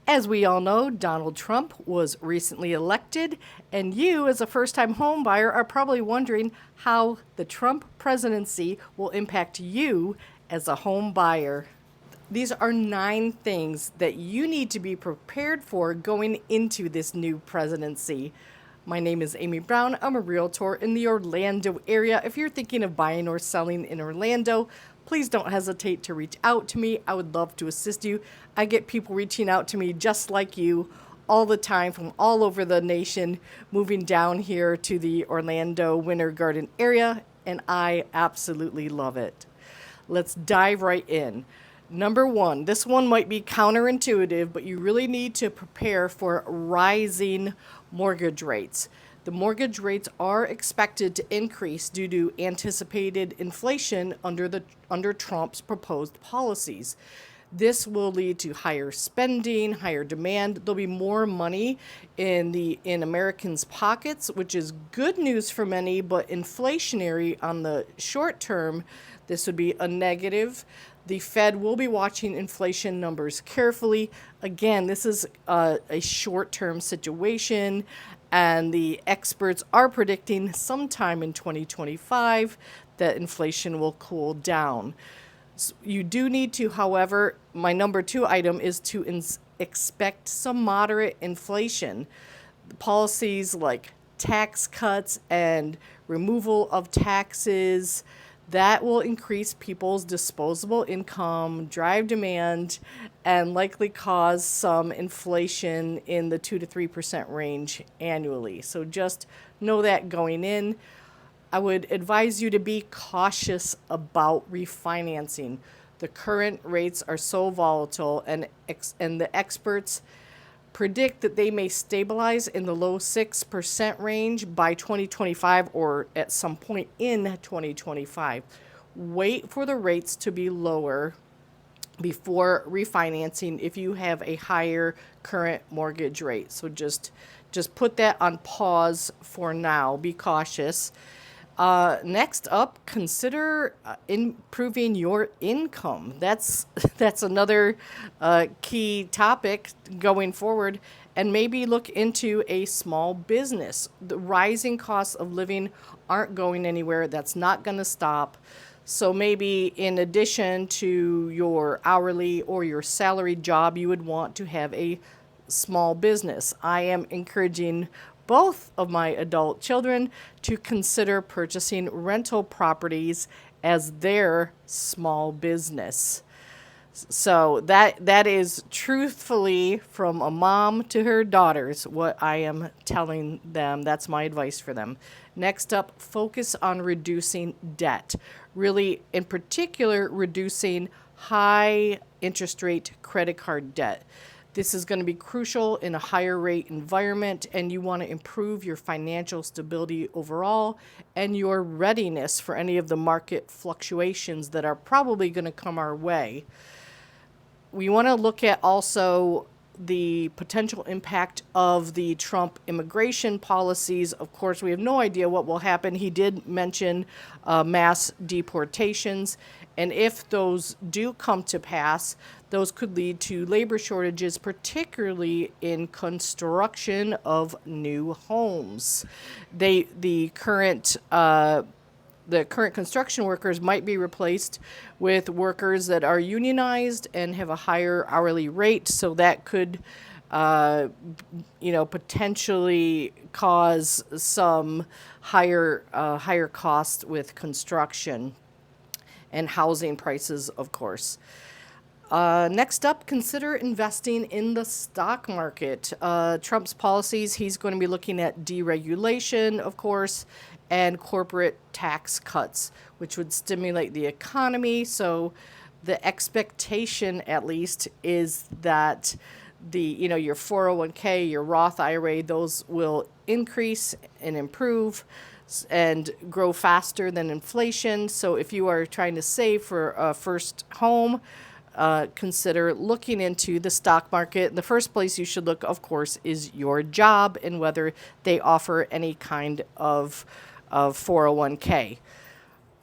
As we all know, Donald Trump was recently elected, and you, as a first time home buyer, are probably wondering how the Trump presidency will impact you as a home buyer. These are 9 things that you need to be prepared for going into this new presidency. My name is Amy Brown. I'm a realtor in the Orlando area. If you're thinking of buying or selling in Orlando, please don't hesitate to reach out to me. I would love to assist you. I get people reaching out to me just like you all the time from all over the nation, moving down here to the Orlando Winter Garden area, and I absolutely love it. Let's dive right in. Number 1, this one might be counterintuitive, but you really need to prepare for rising mortgage rates. The mortgage rates are expected to increase due to anticipated inflation under Trump's proposed policies. This will lead to higher spending, higher demand. There'll be more money in Americans' pockets, which is good news for many, but inflationary on the short term, this would be a negative. The Fed will be watching inflation numbers carefully. Again, this is a short-term situation, and the experts are predicting sometime in 2025 that inflation will cool down. So you do need to, however, my number 2 item is to expect some moderate inflation. Policies like tax cuts and removal of taxes, that will increase people's disposable income, drive demand, and likely cause some inflation in the 2 to 3% range annually. So just know that going in. I would advise you to be cautious about refinancing. The current rates are so volatile, and the experts predict that they may stabilize in the low 6% range by 2025 or at some point in 2025. Wait for the rates to be lower before refinancing if you have a higher current mortgage rate. So just put that on pause for now. Be cautious. Next up, consider improving your income. That's another key topic going forward, and maybe look into a small business. The rising costs of living aren't going anywhere. That's not going to stop. So maybe in addition to your hourly or your salary job, you would want to have a small business. I am encouraging both of my adult children to consider purchasing rental properties as their small business. So that is truthfully from a mom to her daughters what I am telling them. That's my advice for them. Next up, focus on reducing debt. Really, in particular, reducing high interest rate credit card debt. This is going to be crucial in a higher rate environment, and you want to improve your financial stability overall and your readiness for any of the market fluctuations that are probably going to come our way. We want to look at also the potential impact of the Trump immigration policies. Of course, we have no idea what will happen. He did mention mass deportations, and if those do come to pass, those could lead to labor shortages, particularly in construction of new homes. The current construction workers might be replaced with workers that are unionized and have a higher hourly rate, so that could potentially cause some higher cost with construction and housing prices, of course. Next up, consider investing in the stock market. Trump's policies, he's going to be looking at deregulation, of course, and corporate tax cuts, which would stimulate the economy. So the expectation, at least, is that your 401k, your Roth IRA, those will increase and improve and grow faster than inflation. So if you are trying to save for a first home, consider looking into the stock market. The first place you should look, of course, is your job and whether they offer any kind of 401k.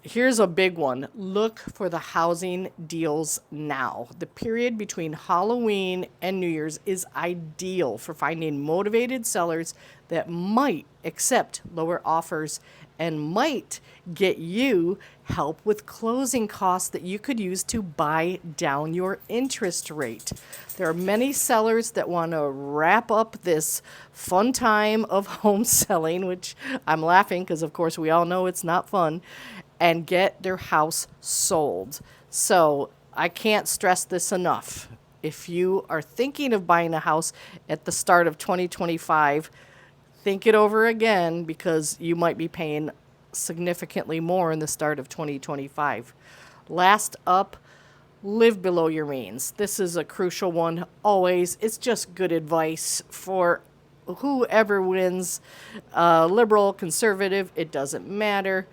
Here's a big one. Look for the housing deals now. The period between Halloween and New Year's is ideal for finding motivated sellers that might accept lower offers and might get you help with closing costs that you could use to buy down your interest rate. There are many sellers that want to wrap up this fun time of home selling, which I'm laughing because, of course, we all know it's not fun, and get their house sold. So I can't stress this enough. If you are thinking of buying a house at the start of 2025, think it over again because you might be paying significantly more in the start of 2025. Last up, live below your means. This is a crucial one always. It's just good advice for whoever wins, liberal, conservative, it doesn't matter.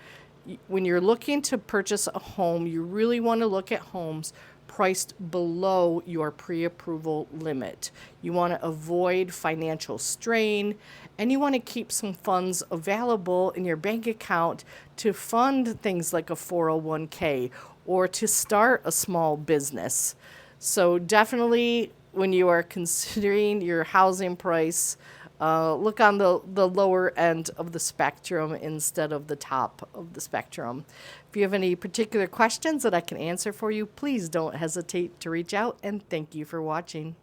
When you're looking to purchase a home, you really want to look at homes priced below your pre-approval limit. You want to avoid financial strain, and you want to keep some funds available in your bank account to fund things like a 401k or to start a small business. So definitely when you are considering your housing price, look on the lower end of the spectrum instead of the top of the spectrum. If you have any particular questions that I can answer for you, please don't hesitate to reach out, and thank you for watching.